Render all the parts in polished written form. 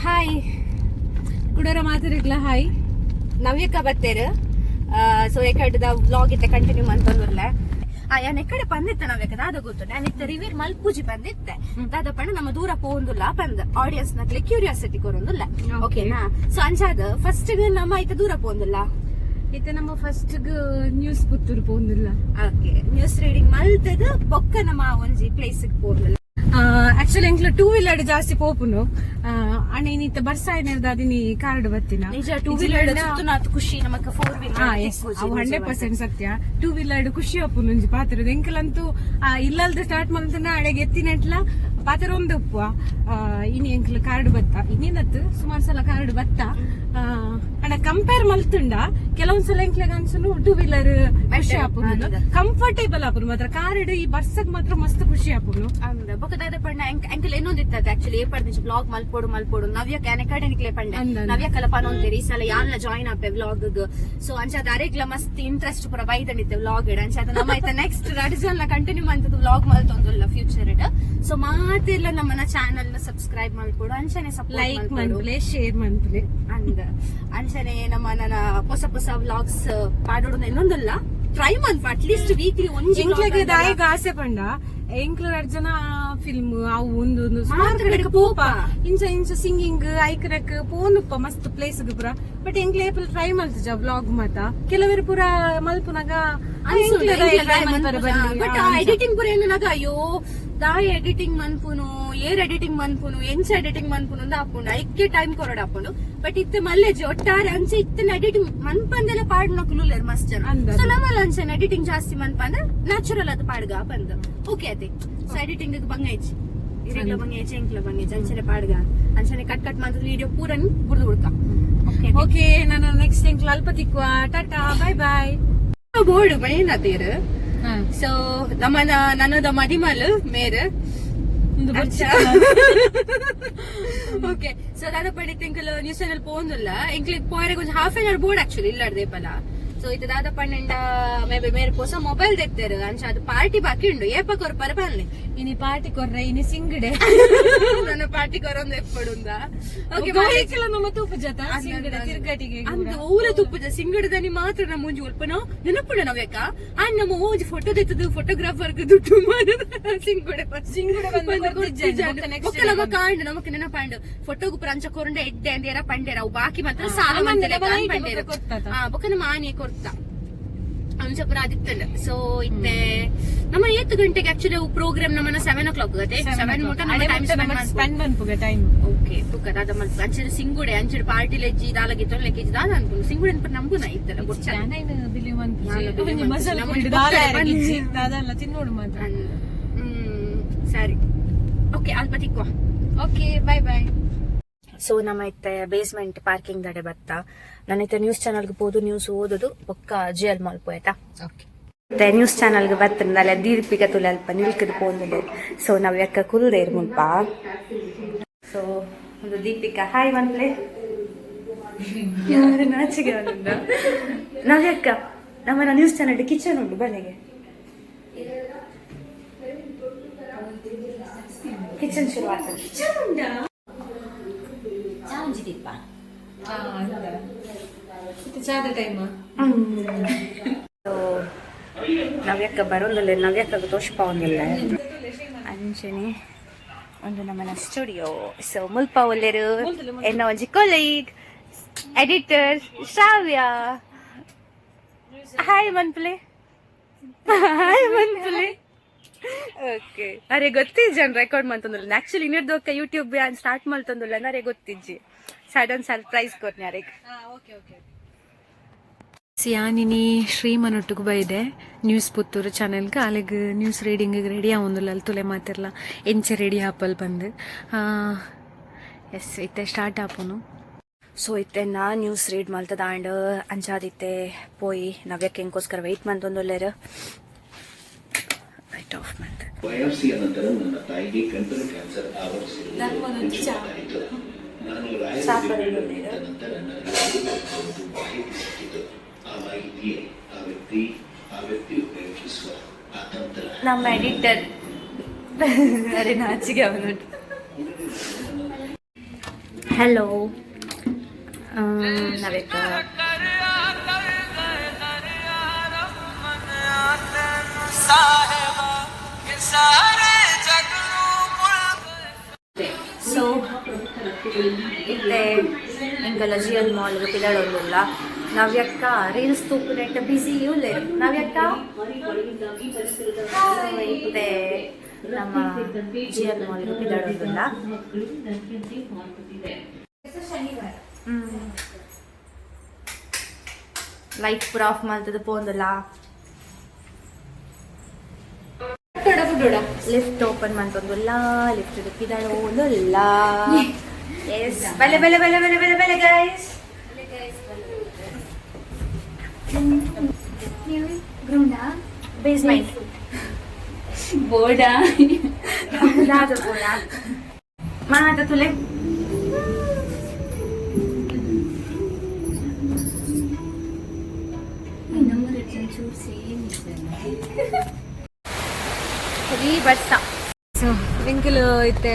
hi ಕುಡೋರ ಮಾತಾಡಿರ್ಲ hi ನವ್ಯಕ್ಕ ಬತ್ತೇರು so ಎಕಡೆದ vlog ಇತ್ತೆ continue ಮಾಡ್ತಂದಿರ್ಲೆ ಯಾನ್ ಎಕಡೆ ಬಂದಿತ್ತೆ ನವ್ಯಕ್ಕ ದಾದ ಗೊತ್ತು ನಾನು ಇತ್ತೆ ರಿವೀರ್ ಮಲ್ಪೂಜಿ ಬಂದಿತ್ತೆ ದಾದ ಪಂಡ ನಮ್ಮ ದೂರ ಪೋಂದುಲ್ಲ ಬಂದ್ ಆಡಿಯನ್ಸ್ ನಕ್ಲೆ ಕ್ಯೂರಿಯಾಸಿಟಿ ಕೊರೊಂದುಲ್ಲ ಓಕೆನಾ ಸೊ ಅಂಚಾದ ಫಸ್ಟ್ ನಮ್ಮ ಇತ್ತೆ ದೂರ ಪೋಂದುಲ್ಲ ಇತ್ತೆ ನಮ್ಮ ಫಸ್ಟ್ ನ್ಯೂಸ್ ಪುತ್ತೂರು ಪೋಂದುಲ್ಲ ಓಕೆ ನ್ಯೂಸ್ ರೀಡಿಂಗ್ ಮಲ್ತದ ಬೊಕ್ಕ ನಮ್ಮ ಒಂಜಿ ಪ್ಲೇಸ್ ಪೋರ್ಲಿಲ್ಲ ಆಕ್ಚುಲಿ ಎಂಕ್ಲ ಟೂ ವೀಲರ್ ಜಾಸ್ತಿ ಪೋಪುನು ಅಣ್ಣ ಇನ್ನಿತ್ತ ಬರ್ಸಾಯಿನದಾದಿನಿ ಕಾರ್ಡ್ ಬತ್ತಿನ ನಿಜ ಟೂ ವೀಲರ್ ಖುಷಿ ನಮಕ್ 100% ಸತ್ಯ ಟೂ ವೀಲರ್ ಖುಷಿ ಅಪ್ಪುನು ಒಂಜಿ ಪಾತ್ರದ ಎಂಕಲಂತೂ ಇಲ್ಲಲ್ದ ಸ್ಟಾರ್ಟ್ ಮಾಡ್ತಾನೆ ಅಡೆಗೆ ಎತ್ತಿನಟ್ಲ ಪಾತ್ರ ಒಂದು ಉಪ್ಪು ಇನಿ ಎಂಕ್ಲ ಕಾರ್ಡ್ ಬತ್ತ ಇನ್ನಿನತ್ತು ಸುಮಾರು ಸಲ ಕಾರ್ಡ್ ಬತ್ತ ಅಣ್ಣ ಕಂಪೇರ್ ಮಲ್ತುಂಡ ಕೆಲವೊಂದ್ಸಲ ಎಂಕ್ಲೆಗ್ ಅನ್ಸುನು ಟೂ ವೀಲರ್ ಖುಷಿ ಆಪುನು ಕಂಫರ್ಟೇಬಲ್ ಆಪುನು ಮಾತ್ರ ಕಾರ್ಡ್ ಈ ಬರ್ಸಕ್ ಮಾತ್ರ ಮಸ್ತ್ ಖುಷಿ ಆಪುನು ಬೊಕದಾದ ಪಂಡ ಎಂಕಲ್ ಇನ್ನೊಂದಿತ್ತ ಆಕ್ಚುಲಿ ಏಪರ್ದಿಂಚ ವ್ಲಾಗ್ ಮಲ್ಪೋಡು ನವ್ಯ ಕ್ಯಾನ್ ಎಕಡೆ ನಿಕ್ಲೆ ಪಂಡ ನವ್ಯ ಕಲಪನ ಒಂತೇರಿ ಈ ಸಲ ಯಾನ್ಲ ಜಾಯಿನ್ ಆಪೆ ವ್ಲಾಗ್ ಸೊ ಅಂಚಾದ ಅರೆಗ್ಲ ಮಸ್ತ್ ಇಂಟ್ರೆಸ್ಟ್ ಪೂರ ಬೈದನಿತ್ತೆ ವ್ಲಾಗ್ ಇಡ ಅಂಚಾದ ನಮ್ಮ ಐತ ನೆಕ್ಸ್ಟ್ ರಡಿಜನ್ ಕಂಟಿನ್ಯೂ ಮಂತದ ವ್ಲಾಗ್ ಮಲ್ತೊಂದುಲ್ಲ ಫ್ಯೂಚರ್ ಇಡ ಸೊ ಮಾತಿಲ್ಲ ನಮ್ಮನ ಚಾನೆಲ್ ನ ಸಬ್ಸ್ಕ್ರೈಬ್ ಮಾಡ್ಕೊಡು ಅಂಚನೆ ಲೈಕ್ ಮಾಡ್ಲೆ ಶೇರ್ ಮಾಡ್ಲೆ ಅಂಚನೆ ನಮ್ಮ ನನ್ನ ಹೊಸ ಹೊಸ ವ್ಲಾಗ್ಸ್ ಪಾಡೋಡು ಇನ್ನೊಂದಲ್ಲ ಟ್ರೈ ಮನ್ಪ ಅಟ್ಲೀಸ್ಟ್ ವೀಕ್ಲಿ ಒಂಜಿ ದಾಯಿಗ ಆಸೆ ಪಂಡ ಎಂಕ್ಲ ಜನ ಫಿಲ್ಮ್ ಅವು ಒಂದು ಪೋಪ ಇಂಚ ಸಿಂಗಿಂಗ್ ಐಕನಕ್ ಪೋನುಪ್ಪ ಮಸ್ತ್ ಪ್ಲೇಸ್ ಪುರ ಬಟ್ ಎಂಕ್ಲ ಏಪಲ್ ಟ್ರೈ ಮಲ್ತಜ ವ್ಲಾಗ್ ಮಾತ ಕೆಲವರು ಪುರ ಮಲ್ಪುನಾಗ ಬಟ್ ಎಡಿಟಿಂಗ್ ಪುರ ಏನಾಗ ಅಯ್ಯೋ ದಾಯಿ ಎಡಿಟಿಂಗ್ ಮನ್ಪುನು ಎಡಿಟಿಂಗ್ ಮನ್ಪುನು ಎಂಚ ಎಡಿಟಿಂಗ್ ಮನ್ಪುನು ಅಂತ ಹಾಕೊಂಡು ಐಕ್ಕೆ ಟೈಮ್ ಕೊರೋಡ್ ಹಾಕೊಂಡು ಬಟ್ ಇತ್ತೆ ಮಲ್ಲೆಜಿ ಒಟ್ಟಾರೆ ಅಂಚೆ ಇತ್ತನ ಎಡಿಟಿಂಗ್ ಮನ್ಪಂದೆಲ್ಲ ಪಾಡ್ನ ಕುಲುಲೇರ್ ಮಸ್ತ್ ಜನ ಸೊ ನಮ್ಮಲ್ಲ ಅಂಚೆನ ಎಡಿಟಿಂಗ್ ಜಾಸ್ತಿ ಮನ್ಪಂದ ನ್ಯಾಚುರಲ್ ಅದು ಪಾಡ್ಗ ಬಂದ ಓಕೆ ಅದೇ ಸೊ ಎಡಿಟಿಂಗ್ ಬಂಗೈಚಿ ಇರೆಗ್ಲ ಬಂಗೈಚಿ ಎಂಕ್ಲ ಬಂಗೈಚಿ ಅಂಚನೆ ಪಾಡ್ಗ ಅಂಚನೆ ಕಟ್ ಮಾಡಿದ ವಿಡಿಯೋ ಪೂರ ಬುಡ್ದು ಹುಡ್ಕ ಓಕೆ ನಾನು ನೆಕ್ಸ್ಟ್ ಎಂಕ್ಲ ಅಲ್ಪ ತಿಕ್ಕುವ ಟಾಟಾ ಬಾಯ್ ಬಾಯ್ ಬೋರ್ಡ್ ಏನದೇರು ಸೊ ನಮ್ಮನ ನನ್ನದ ಮದಿಮಲ್ ಮೇರ್ ಓಕೆ ಸೊ ನಾನು ಪಂಡಿತ್ ಎಂಕಲ್ ನ್ಯೂಸ್ ಚಾನೆಲ್ ಪೋಂದಿಲ್ಲ ಎಂಕ್ಲಿಗೆ ಪೋರೆ ಕೊಂಚ half an hour board actually ಇಲ್ಲಾರ್ದೇಪಲ ಸೊ ಇದು ದಾದ ಪಂಡ ಮೇಬಿ ಮೇರೆ ಪೊಸ ಮೊಬೈಲ್ ತೆತ್ತೇರು ಅಂಚ ಅದು ಪಾರ್ಟಿ ಬಾಕಿ ಉಂಡು ಏಪ ಕೊರ ಪರ ಬನ್ನಿ ಇನಿ ಪಾರ್ಟಿ ಕೊರ್ರೆ ಇನಿ ಸಿಂಗಡೆ ನನ್ನ ಪಾರ್ಟಿ ಕೊರೊಂದು ಎಪ್ಪಡುಂದ ಓಕೆ ನಮ್ಮ ತುಪ್ಪ ಜತ ಸಿಂಗಡೆ ತಿರ್ಗಟಿಗೆ ಅಂತ ಊರ ತುಪ್ಪದ ಸಿಂಗಡದನಿ ಮಾತ್ರ ನಮ್ಮ ಮುಂಜಿ ಉಲ್ಪನ ನೆನಪುಡ ನಾವ್ಯಾಕ ಆ ನಮ್ಮ ಓಜಿ ಫೋಟೋ ತೆತ್ತದು ಫೋಟೋಗ್ರಾಫರ್ ದುಡ್ಡು ಮಾಡೋದು ಸಿಂಗಡೆ ನಮ್ಮ ಕಾಂಡು ನಮಕ್ ನೆನಪಾಂಡು ಫೋಟೋಗು ಪರಂಚ ಕೊರಂಡ ಎಡ್ಡೆ ಅಂದೇರ ಪಂಡೇರ ಅವು ಬಾಕಿ ಮಾತ್ರ ಸಾಲ ಮಂದೆರ ಪಂಡೇರ ಬೊಕ್ಕ ನಮ್ಮ ಆನೆ ಕೊರ್ತ ಅಂಚ ಪುರ ಆದಿತ್ತಂಡ ಸೊ ಇತ್ತೆ ನಮ್ಮ 8 ಗಂಟೆಗೆ ಆಕ್ಚುಲಿ ಪ್ರೋಗ್ರಾಮ್ ನಮ್ಮನ್ನ 7 o'clock ಗತೆ 7 ಮೂಟ ನಮ್ಮ ಟೈಮ್ ಸ್ಪೆಂಡ್ ಮನ್ಪುಗ ಟೈಮ್ ಓಕೆ ತುಕ ದಾದ ಮಲ್ಪ ಅಂಚೆ ಸಿಂಗುಡೆ ಅಂಚೆ ಪಾರ್ಟಿ ಲೆಜ್ಜಿ ದಾಲಗಿತ್ತು ಲೆಕ್ಕಿಜಿ ದಾದ ಅನ್ಕೊಂಡು ಸಿಂಗುಡೆ ಅನ್ಪ ನಮಗೂ ನಾ ಇತ್ತಲ್ಲ ಗೊತ್ತ ನಾನು ಬಿಲಿ ಮನ್ಪು ಮಸಾಲ ಪುಡಿ ದಾಲ ಅರಗಿಜಿ ದಾದಲ್ಲ ತಿನ್ನೋಡು ಮಾತ್ರ ಸರಿ ಓಕೆ ಅಲ್ಪ ತಿಕ್ಕುವ ಓಕೆ ಬೈ ಬೈ ಸೊ ನಮ್ಮ ಇತ್ತೆ ಬೇಸ್ಮೆಂಟ್ ಪಾರ್ಕಿಂಗ್ ದಡೆ ಬತ್ತ ನನ್ನ ಇತ್ತೆ ನ್ಯೂಸ್ ಚಾನಲ್ಗೆ ಹೋದು ನ್ಯೂಸ್ ಓದೋದು ಪಕ್ಕ ಜಿಎಲ್ ಮಾಲ್ ಪೋಯ್ತಾ ಮತ್ತೆ ನ್ಯೂಸ್ ಚಾನಲ್ಗೆ ಬತ್ತಂದಲ್ಲ ದೀಪಿಕ ತುಲೆ ಅಲ್ಪ ನಿಲ್ಕದು ಪೋಂದಿದೆ ಸೊ ನಾವ್ ಯಾಕ ಕುಲ್ದೇರ್ ಮುಲ್ಪ ಸೊ ಒಂದು ದೀಪಿಕಾ ಹಾಯ್ ಬಂದ್ಲೆ ನಾಚಿಗೆ ನಾವ್ ಯಾಕ ನಮ್ಮ ನ್ಯೂಸ್ ಚಾನಲ್ ಕಿಚನ್ ಉಂಟು ಬಲೆಗೆ ಕಿಚನ್ ಶುರು ಆಗ್ತದೆ ನವ್ಯಕ್ಕ ಬರೋದಿಲ್ಲ ನವ್ಯಕ್ಕ ತೋಷ್ಪ ಒಂದಿಲ್ಲ ಅಂಚನೆ ಒಂದು ನಮ್ಮನ ಸ್ಟುಡಿಯೋ ಸೊ ಮುಲ್ಪ ಒಲ್ಲೆರು ಎನ್ನ ಒಂಜಿ ಕೊಲೀಗ್ ಎಡಿಟರ್ ಶ್ರಾವ್ಯ ಹಾಯ್ ಮನ್ಪಲೆ ಓಕೆ ಅರೆ ಗೊತ್ತಿಜ್ಜಿ ಅನ್ ರೆಕಾರ್ಡ್ ಮಾಡ್ತಂದಿಲ್ಲ ಆಕ್ಚುಲಿ ಇನ್ನಿರ್ದಕ್ಕ ಯೂಟ್ಯೂಬ್ ಸ್ಟಾರ್ಟ್ ಮಾಡ್ತಂದಿಲ್ಲ ನರೆ ಗೊತ್ತಿಜ್ಜಿ ಸಡನ್ ಸರ್ಪ್ರೈಸ್ ಕೊಡ್ನಿ ಅರೆಗೆ ಸಿಯಾನಿನಿ ಶ್ರೀಮನೊಟ್ಟಿಗೆ ಬೈದೆ ನ್ಯೂಸ್ ಪುತ್ತೂರು ಚಾನೆಲ್ಗೆ ಅಲ್ಲಿಗೆ ನ್ಯೂಸ್ ರೀಡಿಂಗ್ ರೆಡಿ ಆವೊಂದಿಲ್ಲ ಅಲ್ಲಿ ತುಲೆ ಮಾತಿರ್ಲ ಎಂಚೆ ರೆಡಿ ಆಪಲ್ ಬಂದು ಎಸ್ ಇತ್ತೆ ಸ್ಟಾರ್ಟ್ ಆಪುನು ಸೊ ಇತ್ತೆ ನಾ ನ್ಯೂಸ್ ರೀಡ್ ಮಲ್ತದ ಆಂಡ್ ಅಂಚಾದಿತ್ತೆ ಪೋಯಿ ನವ್ಯಕ್ಕೆ ಹೆಂಗೋಸ್ಕರ ವೆಯ್ಟ್ ಮಾಡ್ತಂದೊಲ್ಲೇರು ಲೈಟ್ ಆಫ್ ಮಾಡ್ದೆ ಬಯಾಪ್ಸಿಯ ನಂತರ ನನ್ನ ತಾಯಿಗೆ ಗಂಟಲು ಕ್ಯಾನ್ಸರ್ ಆವರಿಸಿರುವುದು ನಾನು ರಾಯಚೂರಿನ ನಂತರ ನನಗೆ ಮಾಹಿತಿ ಸಿಕ್ಕಿತು ಆ ಮಾಹಿತಿಯೇ ಆ ವ್ಯಕ್ತಿ ಉಪಯೋಗಿಸುವ ಅತಂತ್ರ ನಮ್ಮ ಎಡಿಟರ್ ಅರೆ ನಾಚಿಗೆ ಅವನು ಹೆಲೋ ನವೇಕ ಸೊ ಇತ್ತೆ ಎಂಕಲ ಜಿಯಲ್ ಮಾಲ್ಗೆ ಪಿದಾಡೋದಿಲ್ಲ ನವ್ಯಕ್ಕ ರೀಲ್ಸ್ ತೂಪುನೆಂಟ ಬಿಸಿ ಇವ್ಲೇರು ನವ್ಯಕ್ಕ ಇತ್ತೆ ನಮ್ಮ ಜಿಯಲ್ ಮಾಲ್ಗೆ ಪಿದಾಡೋದಿಲ್ಲ ಲೈಟ್ ಪೂರ ಆಫ್ ಮಾಡ್ತದ ಪೋಂದಿಲ್ಲ ಲಿಫ್ಟ್ ಓಪನ್ ಮಾಡ್ತೊಂದಿಲ್ಲ ಲಿಫ್ಟ್ ಪಿದಾಡೋದಿಲ್ಲ ಎಸ್ ಬಲೆ ಬಲೆ ಬಲೆ ಬಲೆ ಬಲೆ ಬಲೆ ಗೈಸ್ ಬೇಸ್ಮೆಂಟ್ ಬೋರ್ಡಾ ಮಾತ ತುಲೆ ಬರ್ತಾ ಸೊ ಎಂಕಲ್ ಇತ್ತೆ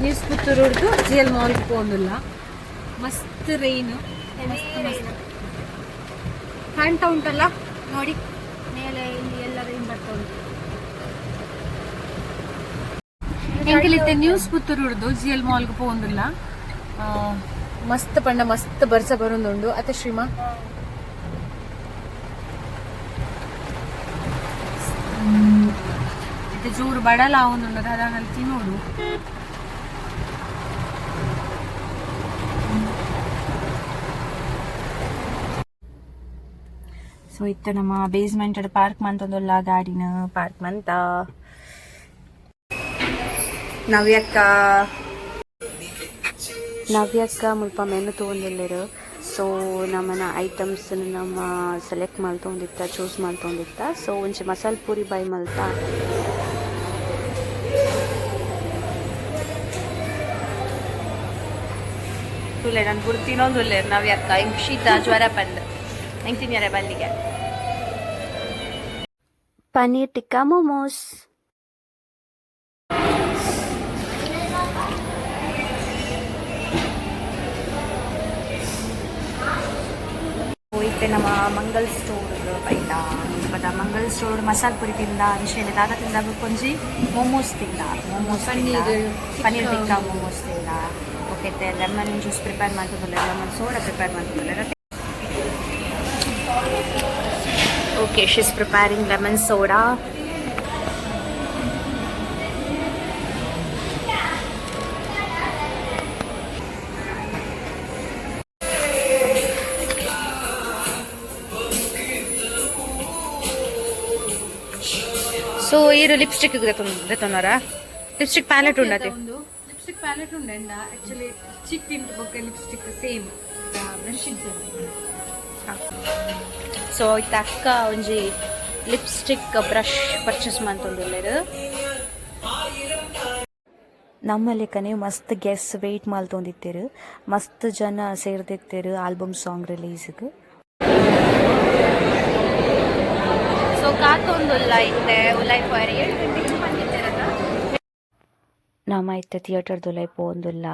ನ್ಯೂಸ್ ಪುತ್ತೂರು ಹೊಡೆದು ಜಿಯಲ್ ಮಾಲ್ಗೆ ಪೋಂದಿಲ್ಲ ಮಸ್ತ್ ರೈನ್ ಕಾಣ್ತಾ ಉಂಟಲ್ಲ ನೋಡಿ ಮೇಲೆ ಇಲ್ಲಿ ಎಲ್ಲ ರೈನ್ ಬರ್ತಾ ಉಂಟು ಎಂಕಲಿತ್ತೆ ನ್ಯೂಸ್ ಪುತ್ತೂರು ಹೊಡೆದು ಜಿಯಲ್ ಮಾಲ್ಗೆ ಪೋಂದಿಲ್ಲ ಮಸ್ತ್ ಪಂಡ ಮಸ್ತ್ ಬರ್ಸ ಬರೋದುಂಡು ಅತ್ತೆ ಶ್ರೀಮಾ ಇದು ಜೋರು ಬಡಲ ಅವನುಂಡು ಅದಾಗಲ್ಲಿ ತಿನ್ನೋಡು ಸೊ ಇತ್ತ ನಮ್ಮ ಬೇಸ್ಮೆಂಟ್ ಪಾರ್ಕ್ ಮಂತೊಂದುಲ್ಲ ಗಾಡಿನ ಪಾರ್ಕ್ ಮಂತ ನವ್ಯಕ್ಕ ಮುಲ್ಪ ಮೆನು ತೊಗೊಂಡಿಲ್ಲರು ಸೊ ನಮ್ಮನ ಐಟಮ್ಸ್ ನಮ್ಮ ಸೆಲೆಕ್ಟ್ ಮಾಡ್ತೊಂದಿತ್ತ ಚೂಸ್ ಮಾಡ್ತೊಂದಿತ್ತ ಸೊ ಒಂಚೆ ಮಸಾಲೆ ಪೂರಿ ಬೈ ಮಲ್ತ ತುಲೆ ನಾನು ಪೂರಿ ತಿನ್ನೋದುಲ್ಲೇರು ನವ್ಯಕ್ಕ ಹಿಂಗೆ ಶೀತ ಜ್ವರ ಬಂದು ಹೆಂಗೆ ತಿನ್ಯಾರೆ ಬಲ್ಲಿಗೆ ಪನ್ನೀರ್ ಟಿಕ್ಕಾ ಮೋಮೋಸ್ ಹೋಯ್ತೆ ನಮ್ಮ ಮಂಗಲ್ ಸ್ಟೋರ್ ಬೈತ ಬಟ್ ಮಂಗಲ್ ಸ್ಟೋರ್ ಮಸಾಲೆ ಪುರಿ ತಿಂದ ವಿಷಯ ದಾದ ತಿಂದಾಗ ಕೊಂಚಿ ಮೋಮೋಸ್ ತಿಂದ ಪನ್ನೀರ್ ಟಿಕ್ಕಾ ಮೋಮೋಸ್ ತಿಂದ ಓಕೆ ಲೆಮನ್ ಜ್ಯೂಸ್ ಪ್ರಿಪೇರ್ ಮಾಡ್ತಿದ್ದಿಲ್ಲ ಲೆಮನ್ ಸೋಡಾ ಪ್ರಿಪೇರ್ ಮಾಡ್ತಿದ್ದಿಲ್ಲ okay she's preparing lemon soda so ಈರು ಲಿಪ್ಸ್ಟಿಕ್ ತೆತ್ತೊಂದರ ಲಿಪ್ಸ್ಟಿಕ್ ಪ್ಯಾಲೆಟ್ ಉಂಡತೆ ಒಂದು ಲಿಪ್ಸ್ಟಿಕ್ ಪ್ಯಾಲೆಟ್ ಉಂಡ ಆಕ್ಚುಲಿ ಚಿಕ್ ಟಿಂಟ್ ಬೊಕ್ಕ ಲಿಪ್ಸ್ಟಿಕ್ ಸೇಮ್ ಬ್ರಷ್ ಸೊ ಇತ್ತ ಅಕ್ಕ ಒಂಜಿ ಲಿಪ್ಸ್ಟಿಕ್ ಬ್ರಷ್ ಪರ್ಚೇಸ್ ಮಾಡ್ತೊಂದಿಲ್ಲೇರು ನಮ್ಮ ಲೆಕ್ಕನೆ ಮಸ್ತ್ ಗೆಸ್ ವೆಯ್ಟ್ ಮಾಡ್ತೊಂದಿತ್ತೇರು ಮಸ್ತ್ ಜನ ಸೇರ್ದಿತ್ತೇರು ಆಲ್ಬಮ್ ಸಾಂಗ್ ರಿಲೀಸ್ಗೆ ಸೊ ಕಾತೊಂದುಲ್ಲ ಇತ್ತೆ ಉಲೈ ಫೈರ್ 7 ಗಂಟೆಗೆ ಬಂದಿದ್ದೇರಲ್ಲ ನಮ್ಮ ಇತ್ತೆ ಥಿಯೇಟರ್ದು ಉಲೈ ಪೋಂದುಲ್ಲ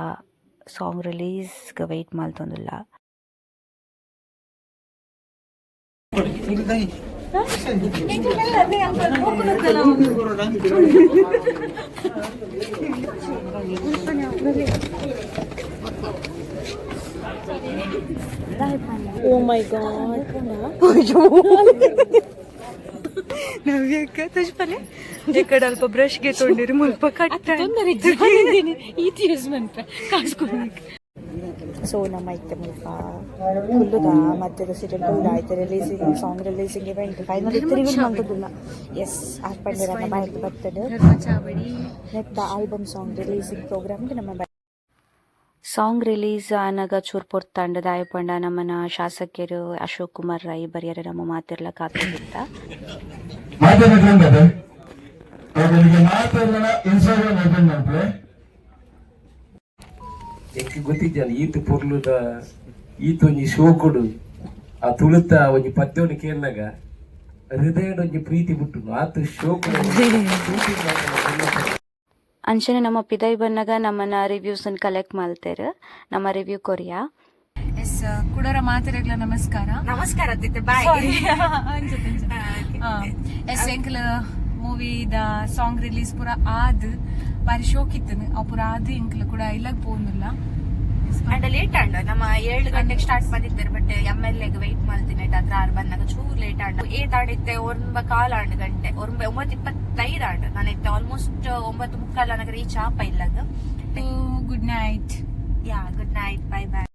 ಸಾಂಗ್ ರಿಲೀಸ್ಗೆ ವೆಯ್ಟ್ ಮಾಡ್ತೊಂದುಲ್ಲ ಓ ಮೈ ಗಾಡ್ ನವ್ಯಕ್ಕ ತುಜ್ಪಲೆ ಎಕಡೆ ಅಲ್ಪ ಬ್ರಷ್ಗೆ ತೊಂಡಿರಿ ಮುಲ್ಪ ಕಟ್ಟ ಈತಿ ಯೂಸ್ ಮನ್ಪ ಕಾಸ್ಕೊಂಡು ಸೊ ನಮ್ಮ ಐತೆ ಮುಲ್ಪ ಫುಲ್ಲುದ ಮಧ್ಯದ ಸೀರಿಯಲ್ ಫುಲ್ ಆಯ್ತು releasing song releasing event final ಇತ್ತು ರಿವೀಲ್ ಮಾಡ್ತಿದ್ದಿಲ್ಲ ಎಸ್ ಆರ್ಪಂಡೆ ನಮ್ಮ ಬಾಯ್ದು ಬರ್ತದೆ ನೆತ್ತ ಆಲ್ಬಮ್ ಸಾಂಗ್ ರಿಲೀಸಿಂಗ್ ಪ್ರೋಗ್ರಾಮ್ಗೆ ನಮ್ಮ ಸಾಂಗ್ ರಿಲೀಸ್ ಆನಾಗ ಚೂರು ಪೊರ್ತಂಡ ದಾಯಪಂಡ ನಮ್ಮನ ಶಾಸಕರು ಅಶೋಕ್ ಕುಮಾರ್ ರೈ ಬರಿಯರ ನಮ್ಮ ಮಾತಿರ್ಲ ಕಾತಿದ್ದ ಗೊತ್ತಿದ್ಯಲ್ಲ ಈತ ಪೊರ್ಲುದ ಈತ ಒಂಜಿ ಶೋಕುಡು ಆ ತುಳುತ ಒಂಜಿ ಪದ್ಯವನ್ನು ಕೇಳಿದಾಗ ಹೃದಯದ ಒಂಜಿ ಪ್ರೀತಿ ಬಿಟ್ಟು ಆತ ಶೋಕುಡು ಅಂಚನೆ ನಮ್ಮ ಪಿದೈ ಬನ್ನಗ ನಮ್ಮನ್ನ ರಿವ್ಯೂಸ್ ಕಲೆಕ್ಟ್ ಮಾಡ್ತೇವೆ ನಮ್ಮ ರಿವ್ಯೂ ಕೊರಿಯಾ ಎಸ್ ಕುಡರ ಮಾತೆರೆಗ್ಲ ನಮಸ್ಕಾರ ನಮಸ್ಕಾರ ಅತ್ತಿತ್ತೆ ಬಾಯ್ ಎಸ್ ಎಂಕಲ್ ಮೂವಿದ ಸಾಂಗ್ ರಿಲೀಸ್ ಪೂರ ಆದ್ ಬಾರಿ ಶೋಕ್ ಇತ್ತನು ಅವು ಪೂರ ಆದ್ ಎಂಕಲ್ ಕೂಡ ಇಲ್ಲಗ್ ಪೋನಿಲ್ಲ ಅಂಡ್ ಲೇಟ್ ಆಂಡ್ ನಮ್ಮ 7 ಗಂಟೆಗೆ ಸ್ಟಾರ್ಟ್ ಮಾಡಿದ್ದಾರೆ ಬಟ್ MLA ಗೆ ವೆಯ್ಟ್ ಮಾಡ್ತೀನಿ ಅದ್ರ 6 ಬಂದಾಗ ಚೂರು ಲೇಟ್ ಆಂಡ್ 8 ಆಡಿತ್ತೆ 9:15 ಗಂಟೆ 9:25 ಆಂಡ್ ನಾನೈತೆ ಆಲ್ಮೋಸ್ಟ್ 9:45 ನನಗೆ ರೀಚ್ ಆಪ ಇಲ್ಲದ good night yeah good night bye bye